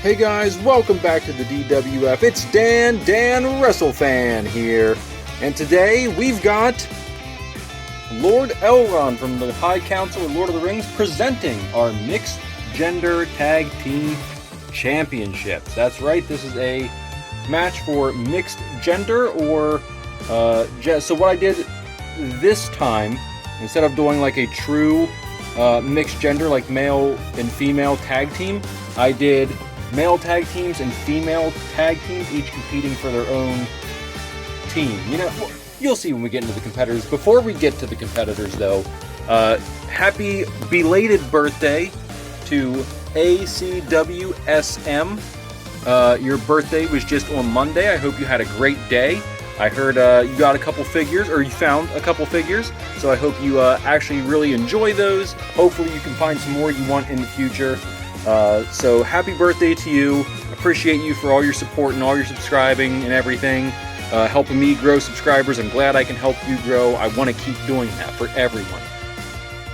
Hey guys, welcome back to the DWF. It's Dan WrestleFan here. And today we've got Lord Elrond from the High Council of Lord of the Rings presenting our Mixed Gender Tag Team Championships. That's right, this is a match for mixed gender or so what I did this time, instead of doing like a true mixed gender like male and female tag team, I did male tag teams and female tag teams, each competing for their own team. You know, you'll see when we get into the competitors. Before we get to the competitors, though, happy belated birthday to ACWSM. Your birthday was just on Monday. I hope you had a great day. I heard you got a couple figures, or you found a couple figures, so I hope you actually really enjoy those. Hopefully you can find some more you want in the future. So happy birthday to you. Appreciate you for all your support and all your subscribing and everything. Helping me grow subscribers. I'm glad I can help you grow. I want to keep doing that for everyone.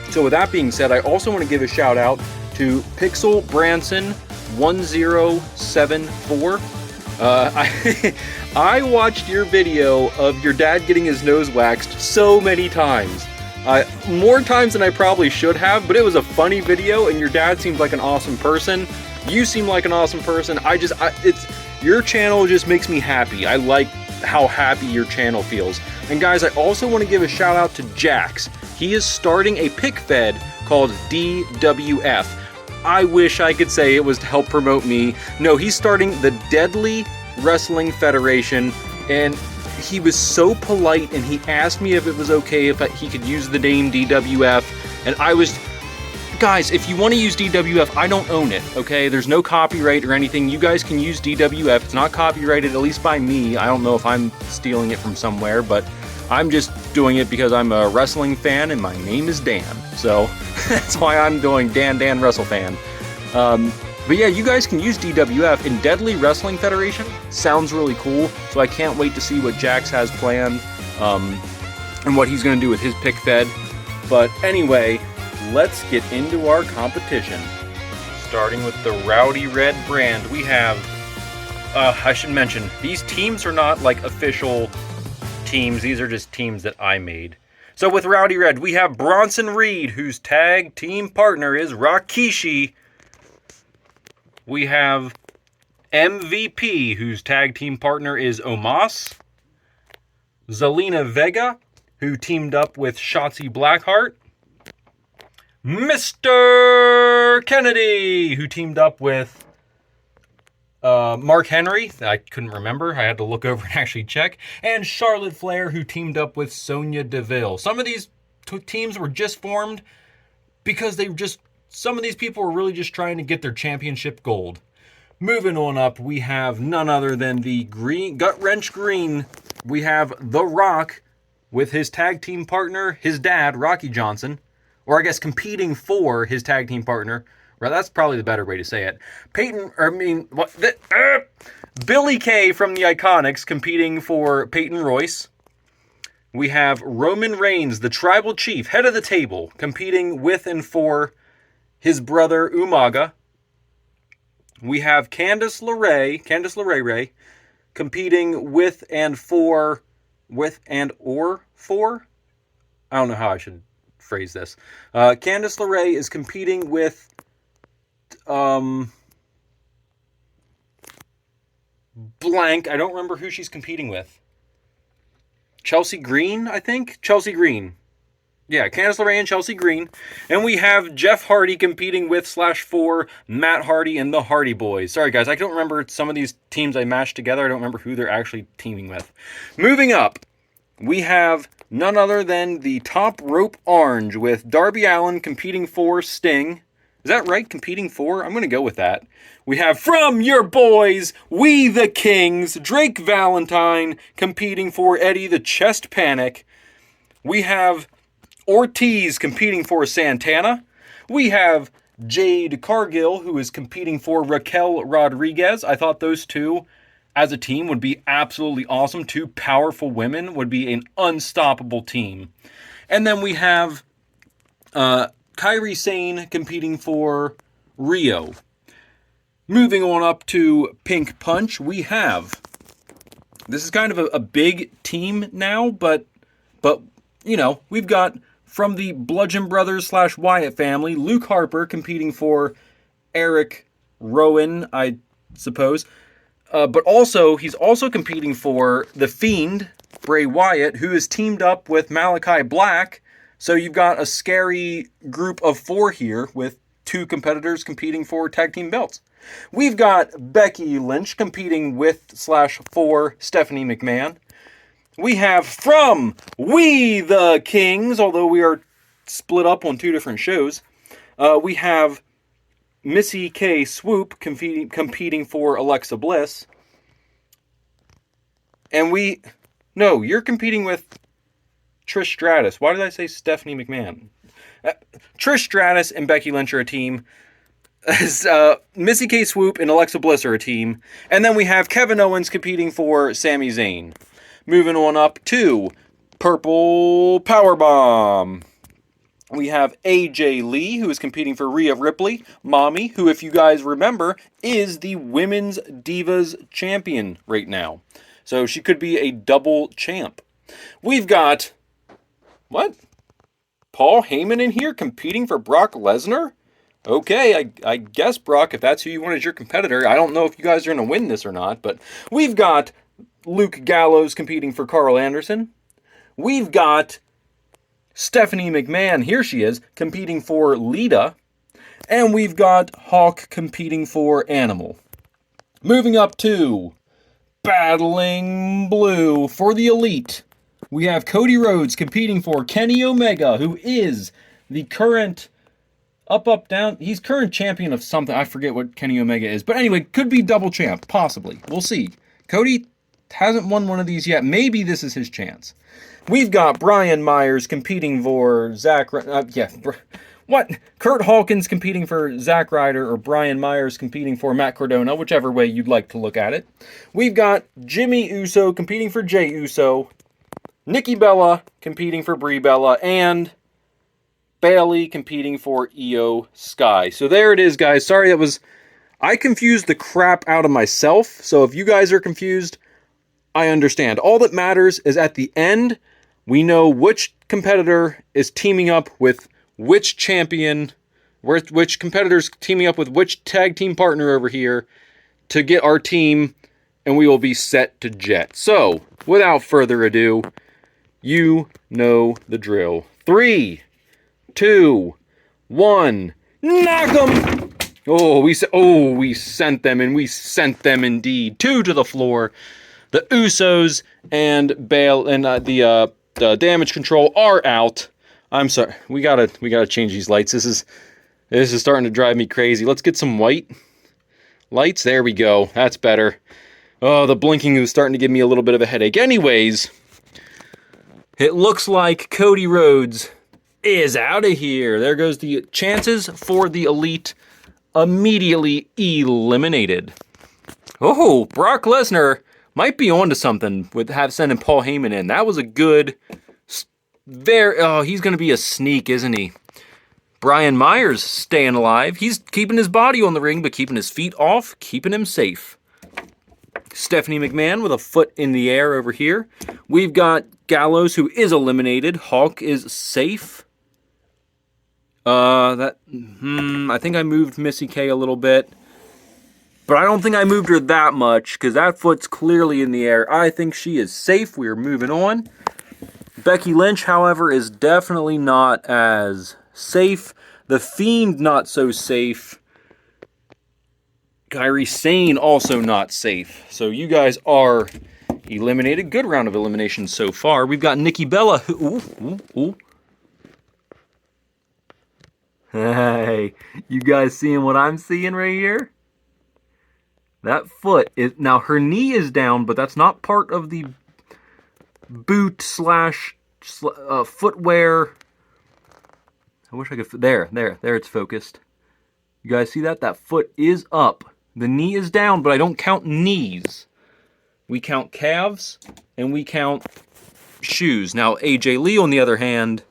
So with that being said, I also want to give a shout out to Pixel Branson 1074. I watched your video of your dad getting his nose waxed so many times. More times than I probably should have, but it was a funny video, and your dad seems like an awesome person. You seem like an awesome person. Your channel just makes me happy. I like how happy your channel feels. And guys, I also want to give a shout out to Jax. He is starting a pick fed called DWF. I wish I could say it was to help promote me. No, he's starting the Deadly Wrestling Federation, and he was so polite, and he asked me if it was okay if he could use the name DWF, and guys, if you want to use DWF, I don't own it, okay? There's no copyright or anything. You guys can use DWF. It's not copyrighted, at least by me. I don't know if I'm stealing it from somewhere, but I'm just doing it because I'm a wrestling fan, and my name is Dan, so that's why I'm doing Dan WrestleFan. But yeah, you guys can use DWF in Deadly Wrestling Federation. Sounds really cool, so I can't wait to see what Jax has planned and what he's going to do with his pick fed. But anyway, let's get into our competition. Starting with the Rowdy Red brand, we have, I should mention, these teams are not like official teams. These are just teams that I made. So with Rowdy Red, we have Bronson Reed, whose tag team partner is Rikishi. We have MVP, whose tag team partner is Omos. Zelina Vega, who teamed up with Shotzi Blackheart. Mr. Kennedy, who teamed up with Mark Henry. I couldn't remember. I had to look over and actually check. And Charlotte Flair, who teamed up with Sonya Deville. Some of these teams were just formed because some of these people were really just trying to get their championship gold. Moving on up, we have none other than the Gut Wrench Green. We have The Rock with his tag team partner, his dad, Rocky Johnson. Or I guess competing for his tag team partner. Well, that's probably the better way to say it. Billy Kay from the Iconics competing for Peyton Royce. We have Roman Reigns, the Tribal Chief, head of the table, competing with and for his brother Umaga. We have Candice LeRae, competing with and for, I don't know how I should phrase this. Candice LeRae is competing with, blank, I don't remember who she's competing with. Chelsea Green, I think? Chelsea Green. Yeah, Candice LeRae and Chelsea Green. And we have Jeff Hardy competing with /for Matt Hardy and the Hardy Boys. Sorry, guys, I don't remember some of these teams I matched together. I don't remember who they're actually teaming with. Moving up, we have none other than the Top Rope Orange with Darby Allin competing for Sting. Is that right? Competing for? I'm going to go with that. We have from your boys, We the Kings, Drake Valentine competing for Eddie the Chest Panic. We have Ortiz competing for Santana. We have Jade Cargill, who is competing for Raquel Rodriguez. I thought those two as a team would be absolutely awesome. Two powerful women would be an unstoppable team. And then we have Kairi Sane competing for Rio. Moving on up to Pink Punch, we have... This is kind of a big team now, but you know, we've got from the Bludgeon Brothers / Wyatt family, Luke Harper competing for Eric Rowan, I suppose. But also, he's also competing for The Fiend, Bray Wyatt, who is teamed up with Malachi Black. So you've got a scary group of 4 here with 2 competitors competing for tag team belts. We've got Becky Lynch competing with / for Stephanie McMahon. We have from We the Kings, although we are split up on 2 different shows. We have Missy K. Swoop competing for Alexa Bliss. And no, you're competing with Trish Stratus. Why did I say Stephanie McMahon? Trish Stratus and Becky Lynch are a team. Missy K. Swoop and Alexa Bliss are a team. And then we have Kevin Owens competing for Sami Zayn. Moving on up to Purple Powerbomb. We have AJ Lee, who is competing for Rhea Ripley. Mommy, who, if you guys remember, is the Women's Divas Champion right now. So she could be a double champ. We've got... What? Paul Heyman in here competing for Brock Lesnar? Okay, I guess, Brock, if that's who you want as your competitor. I don't know if you guys are going to win this or not, but we've got Luke Gallows competing for Carl Anderson. We've got Stephanie McMahon, here she is, competing for Lita. And we've got Hawk competing for Animal. Moving up to Battling Blue for the Elite. We have Cody Rhodes competing for Kenny Omega, who is the current... Up, down. He's current champion of something. I forget what Kenny Omega is. But anyway, could be double champ. Possibly. We'll see. Cody hasn't won one of these yet. Maybe this is his chance. We've got Brian Myers competing for what? Kurt Hawkins competing for Zack Ryder, or Brian Myers competing for Matt Cardona, whichever way you'd like to look at it. We've got Jimmy Uso competing for Jey Uso. Nikki Bella competing for Brie Bella. And Bailey competing for Io Sky. So there it is, guys. Sorry, I confused the crap out of myself. So if you guys are confused, I understand. All that matters is at the end, we know which competitor is teaming up with which champion, which competitor's teaming up with which tag team partner over here to get our team, and we will be set to jet. So, without further ado, you know the drill. 3, 2, 1, knock 'em! We sent them, and we sent them indeed. 2 to the floor. The Usos and Bale and the Damage Control are out. I'm sorry. We gotta change these lights. This is starting to drive me crazy. Let's get some white lights. There we go. That's better. Oh, the blinking is starting to give me a little bit of a headache. Anyways, it looks like Cody Rhodes is out of here. There goes the chances for the Elite immediately eliminated. Oh, Brock Lesnar might be onto something with sending Paul Heyman in. That was a good... he's going to be a sneak, isn't he? Brian Myers staying alive. He's keeping his body on the ring, but keeping his feet off, keeping him safe. Stephanie McMahon with a foot in the air over here. We've got Gallows, who is eliminated. Hawk is safe. I think I moved Missy K a little bit. But I don't think I moved her that much, because that foot's clearly in the air. I think she is safe. We are moving on. Becky Lynch, however, is definitely not as safe. The Fiend, not so safe. Kairi Sane, also not safe. So you guys are eliminated. Good round of eliminations so far. We've got Nikki Bella. Ooh. Hey, you guys seeing what I'm seeing right here? That foot is... Now, her knee is down, but that's not part of the boot / footwear. I wish I could... There, it's focused. You guys see that? That foot is up. The knee is down, but I don't count knees. We count calves, and we count shoes. Now, AJ Lee, on the other hand...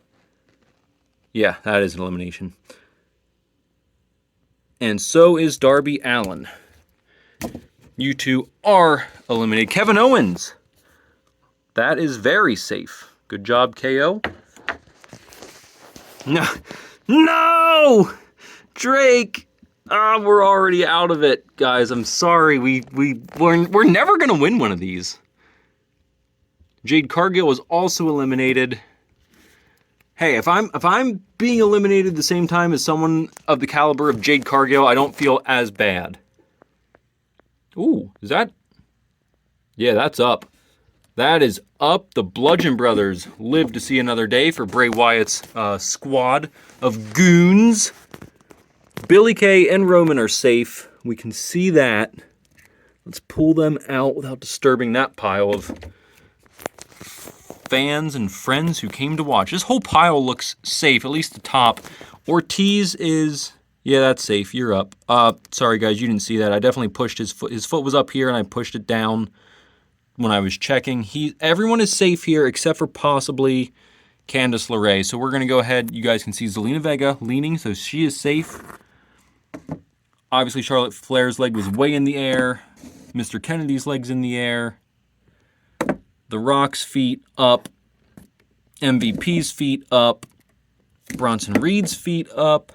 Yeah, that is an elimination. And so is Darby Allin. You two are eliminated. Kevin Owens. That is very safe. Good job, KO. No. No! Drake! Ah, we're already out of it, guys. I'm sorry. We're never gonna win one of these. Jade Cargill was also eliminated. Hey, if I'm being eliminated the same time as someone of the caliber of Jade Cargill, I don't feel as bad. Ooh, is that? Yeah, that's up. That is up. The Bludgeon Brothers live to see another day for Bray Wyatt's squad of goons. Billy Kay and Roman are safe. We can see that. Let's pull them out without disturbing that pile of fans and friends who came to watch. This whole pile looks safe, at least the top. Ortiz is... Yeah, that's safe. You're up. Sorry, guys, you didn't see that. I definitely pushed his foot. His foot was up here, and I pushed it down when I was checking. Everyone is safe here, except for possibly Candice LeRae. So we're going to go ahead. You guys can see Zelina Vega leaning, so she is safe. Obviously, Charlotte Flair's leg was way in the air. Mr. Kennedy's leg's in the air. The Rock's feet up. MVP's feet up. Bronson Reed's feet up.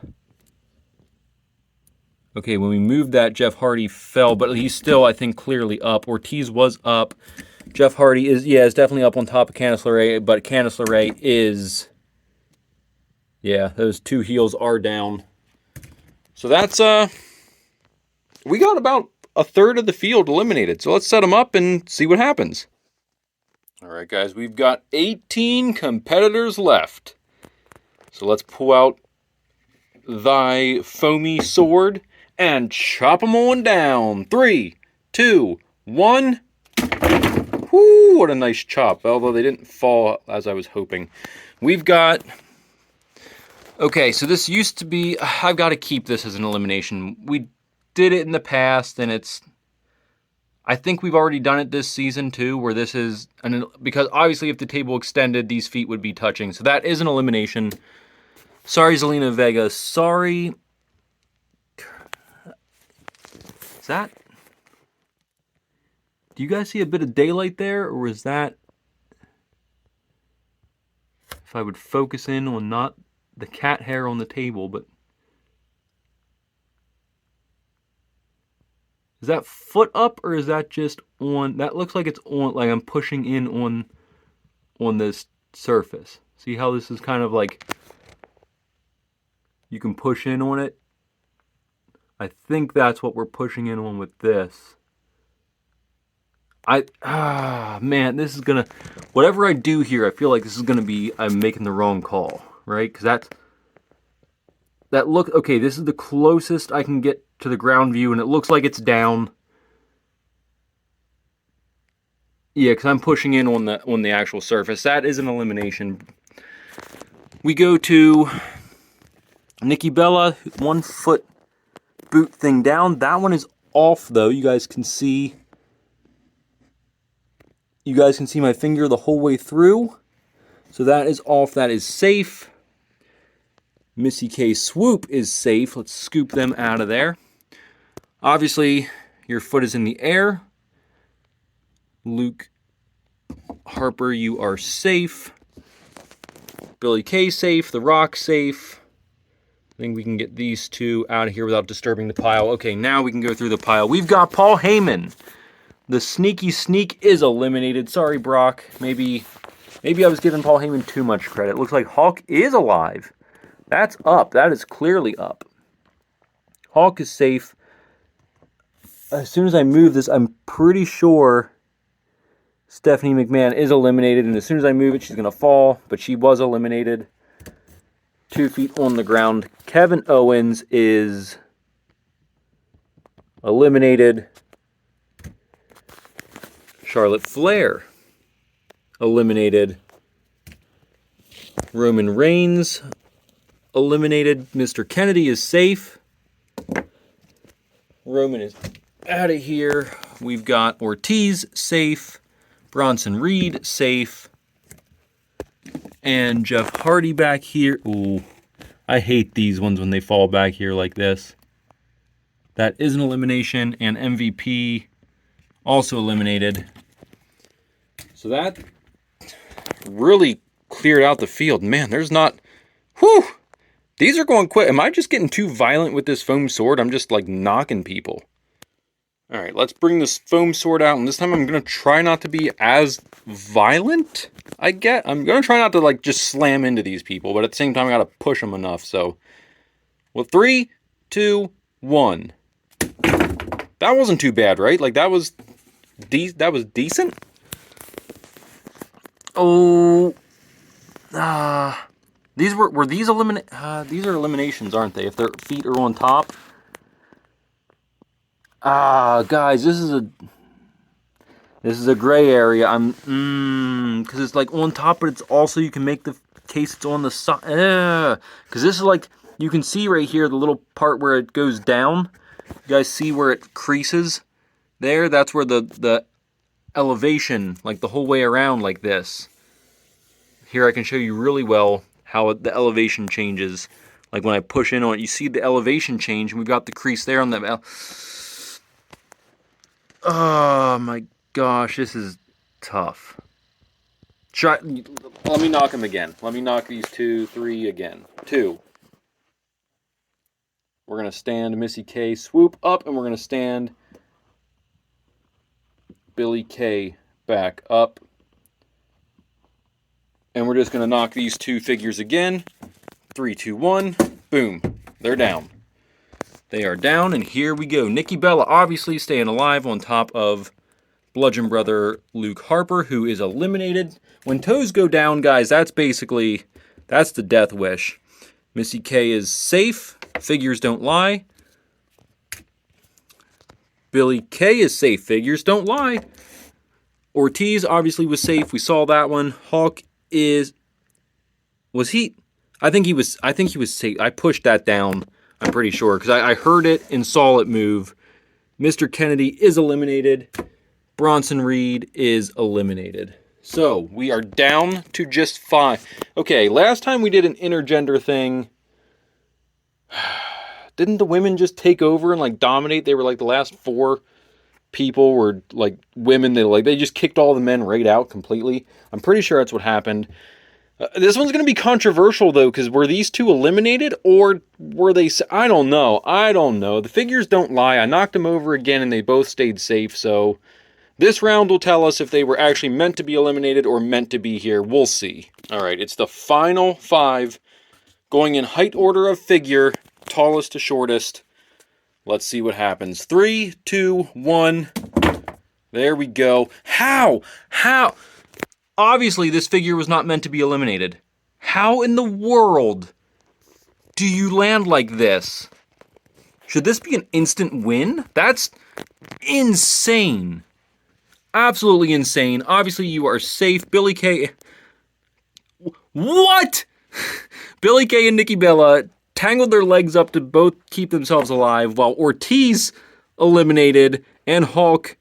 Okay, when we moved that, Jeff Hardy fell, but he's still, I think, clearly up. Ortiz was up. Jeff Hardy is definitely up on top of Candice LeRae, but Candice LeRae is... Yeah, those two heels are down. So that's, we got about a third of the field eliminated. So let's set them up and see what happens. All right, guys, we've got 18 competitors left. So let's pull out thy foamy sword and chop them on down. 3, 2, 1. Whoo, what a nice chop. Although they didn't fall as I was hoping. We've got... Okay, so this used to be... I've got to keep this as an elimination. We did it in the past, and it's... I think we've already done it this season, too, where this is... Because obviously, if the table extended, these feet would be touching. So that is an elimination. Sorry, Zelina Vega. Sorry... Is that... Do you guys see a bit of daylight there, or is that... If I would focus in on not the cat hair on the table, but... Is that foot up, or is that just on... That looks like it's on, like I'm pushing in on this surface. See how this is kind of like... You can push in on it? I think that's what we're pushing in on with this. Man, this is gonna... Whatever I do here, I feel like this is gonna be... I'm making the wrong call, right? Because that's... That look... Okay, this is the closest I can get to the ground view, and it looks like it's down. Yeah, because I'm pushing in on the actual surface. That is an elimination. We go to Nikki Bella, 1 foot boot thing down. That one is off, though. You guys can see my finger the whole way through. So that is off. That is safe. Missy K Swoop is safe. Let's scoop them out of there. Obviously, your foot is in the air. Luke Harper, you are safe. Billy Kay safe. The Rock safe. I think we can get these two out of here without disturbing the pile. Okay, now we can go through the pile. We've got Paul Heyman. The sneaky sneak is eliminated. Sorry, Brock. Maybe I was giving Paul Heyman too much credit. Looks like Hulk is alive. That's up. That is clearly up. Hulk is safe. As soon as I move this, I'm pretty sure Stephanie McMahon is eliminated. And as soon as I move it, she's going to fall. But she was eliminated. 2 feet on the ground. Kevin Owens is eliminated. Charlotte Flair eliminated. Roman Reigns eliminated. Mr. Kennedy is safe. Roman is out of here. We've got Ortiz safe. Bronson Reed safe. And Jeff Hardy back here. Ooh, I hate these ones when they fall back here like this. That is an elimination. And MVP also eliminated. So that really cleared out the field. Man, there's not... Whew! These are going quick. Am I just getting too violent with this foam sword? I'm just, like, knocking people. Alright, let's bring this foam sword out, and this time I'm going to try not to be as violent, I get. I'm going to try not to, like, just slam into these people, but at the same time I got to push them enough, so... Well, 3, 2, 1. That wasn't too bad, right? Like, that was decent? Oh... these were these these are eliminations, aren't they? If their feet are on top. Guys, this is a gray area. Because it's like on top, but it's also, you can make the case it's on the side. Because this is like, you can see right here the little part where it goes down. You guys see where it creases there? That's where the elevation, like the whole way around like this. Here I can show you really well how the elevation changes. Like when I push in on it, you see the elevation change, and we've got the crease there on the... Oh my gosh, this is tough. Let me knock him again. Let me knock these 2, 3 again. 2. We're going to stand Missy K, swoop up, and we're going to stand Billy K back up. And we're just going to knock these 2 figures again. 3, 2, 1. Boom. They're down. They are down, and here we go. Nikki Bella obviously staying alive on top of Bludgeon Brother Luke Harper, who is eliminated. When toes go down, guys, that's the death wish. Missy K is safe. Figures don't lie. Billy K is safe. Figures don't lie. Ortiz obviously was safe. We saw that one. Hawk is... Was he... I think he was safe. I pushed that down, I'm pretty sure, because I heard it and saw it move. Mr. Kennedy is eliminated. Bronson Reed is eliminated. So, we are down to just 5. Okay, last time we did an intergender thing, didn't the women just take over and, like, dominate? They were, like, the last 4 people were, like, women. They just kicked all the men right out completely. I'm pretty sure that's what happened. This one's going to be controversial, though, because were these 2 eliminated, or were they... I don't know. The figures don't lie. I knocked them over again, and they both stayed safe, so... This round will tell us if they were actually meant to be eliminated or meant to be here. We'll see. Alright, it's the final 5, going in height order of figure, tallest to shortest. Let's see what happens. 3, 2, 1. There we go. How? Obviously, this figure was not meant to be eliminated. How in the world do you land like this? Should this be an instant win? That's insane. Absolutely insane. Obviously, you are safe. Billy K... What? Billy K and Nikki Bella tangled their legs up to both keep themselves alive, while Ortiz eliminated, and Hulk...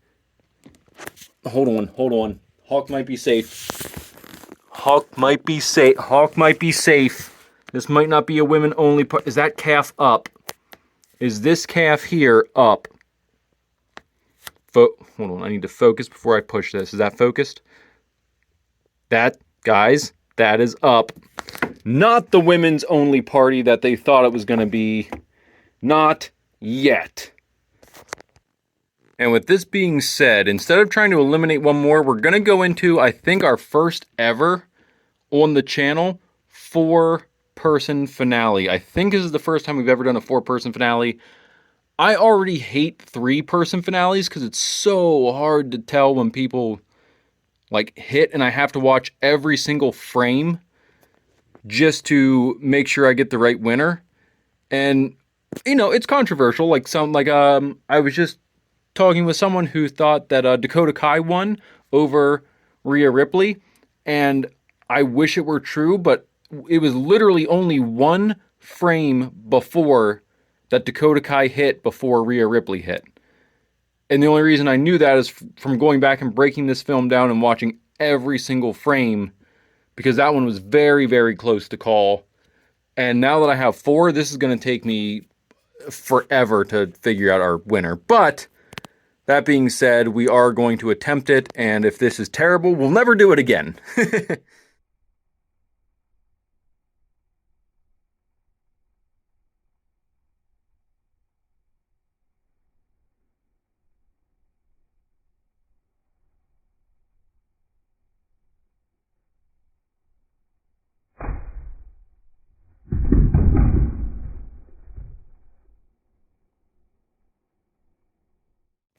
Hold on. Hawk might be safe. Hawk might be safe. This might not be a women-only part. Is that calf up? Is this calf here up? Hold on, I need to focus before I push this. Is that focused? Guys, that is up. Not the women's only party that they thought it was going to be. Not yet. And with this being said, instead of trying to eliminate one more, we're going to go into, I think, our first ever on the channel 4-person finale. I think this is the first time we've ever done a 4-person finale. I already hate 3-person finales because it's so hard to tell when people, like, hit, and I have to watch every single frame just to make sure I get the right winner. And, you know, it's controversial. I was just talking with someone who thought that Dakota Kai won over Rhea Ripley, and I wish it were true, but it was literally only 1 frame before that Dakota Kai hit before Rhea Ripley hit. And the only reason I knew that is from going back and breaking this film down and watching every single frame, because that one was very, very close to call. And now that I have 4, this is going to take me forever to figure out our winner. But That being said, we are going to attempt it, and if this is terrible, we'll never do it again.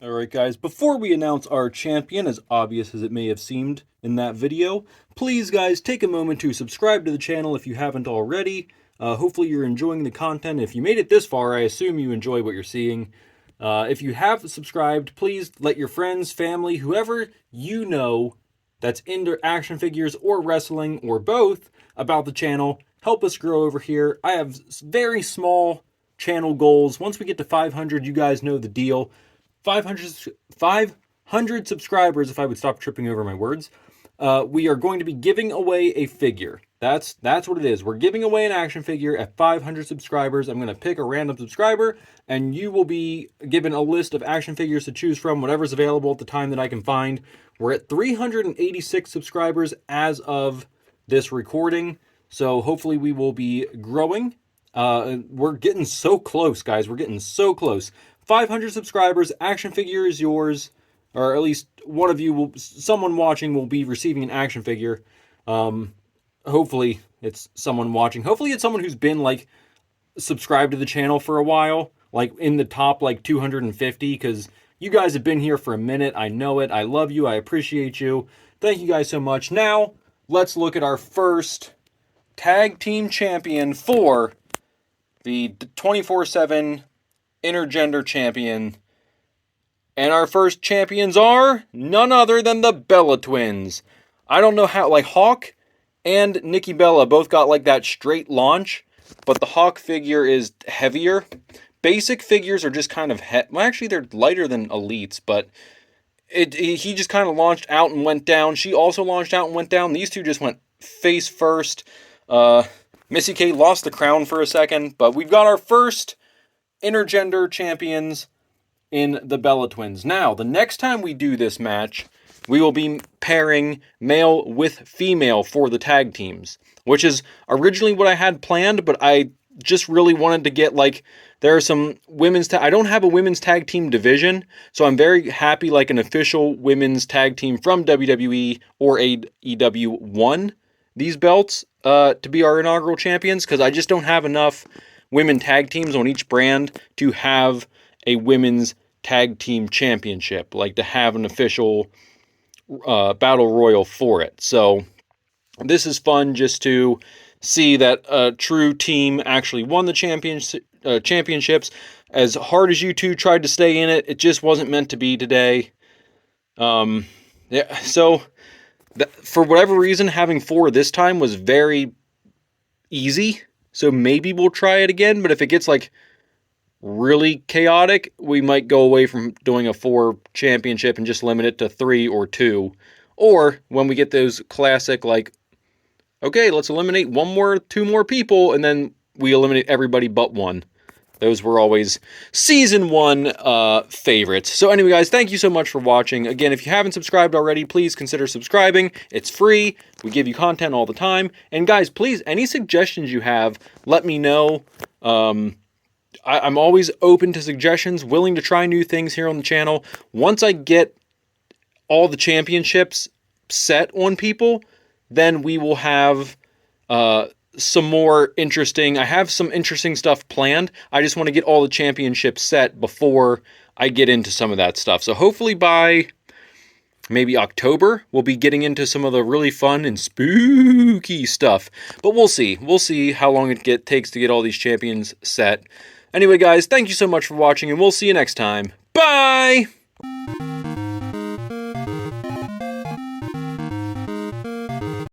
Alright guys, before we announce our champion, as obvious as it may have seemed in that video, please guys take a moment to subscribe to the channel if you haven't already. Hopefully you're enjoying the content. If you made it this far, I assume you enjoy what you're seeing. If you have subscribed, please let your friends, family, whoever you know that's into action figures or wrestling or both about the channel help us grow over here. I have very small channel goals. Once we get to 500, you guys know the deal. 500 subscribers, if I would stop tripping over my words, we are going to be giving away a figure. That's what it is. We're giving away an action figure at 500 subscribers. I'm going to pick a random subscriber, and you will be given a list of action figures to choose from, whatever's available at the time that I can find. We're at 386 subscribers as of this recording, so hopefully we will be growing. We're getting so close, guys. We're getting so close. 500 subscribers, action figure is yours, or at least one of you will, someone watching will be receiving an action figure. Hopefully it's someone watching. Hopefully it's someone who's been like subscribed to the channel for a while, like in the top like 250, because you guys have been here for a minute. I know it. I love you. I appreciate you. Thank you guys so much. Now let's look at our first tag team champion for the 24/7 intergender champion. And our first champions are none other than the Bella twins. I don't know how, like Hawk and Nikki Bella both got like that straight launch, but the Hawk figure is heavier. Basic figures are just kind of well, actually they're lighter than Elites, but he just kind of launched out and went down. She also launched out and went down. These two just went face first. Missy Kate lost the crown for a second, but we've got our first intergender champions in the Bella twins. Now, the next time we do this match, we will be pairing male with female for the tag teams, which is originally what I had planned, but I just really wanted to get, like, there are some women's I don't have a women's tag team division, so I'm very happy like an official women's tag team from WWE or AEW won these belts to be our inaugural champions, because I just don't have enough women tag teams on each brand to have a women's tag team championship, like to have an official battle royal for it. So this is fun just to see that a true team actually won the championships. As hard as you two tried to stay in it, it just wasn't meant to be today. Yeah, so for whatever reason, having 4 this time was very easy. So maybe we'll try it again, but if it gets like really chaotic, we might go away from doing a 4 championship and just limit it to 3 or 2. Or when we get those classic, like, okay, let's eliminate 2 more people, and then we eliminate everybody but 1. Those were always season 1 favorites. So anyway, guys, thank you so much for watching. Again, if you haven't subscribed already, please consider subscribing. It's free. We give you content all the time. And guys, please, any suggestions you have, let me know. I'm always open to suggestions, willing to try new things here on the channel. Once I get all the championships set on people, then we will have some more interesting... I have some interesting stuff planned. I just want to get all the championships set before I get into some of that stuff. So hopefully by maybe October, we'll be getting into some of the really fun and spooky stuff. But we'll see. We'll see how long it takes to get all these champions set. Anyway, guys, thank you so much for watching, and we'll see you next time. Bye!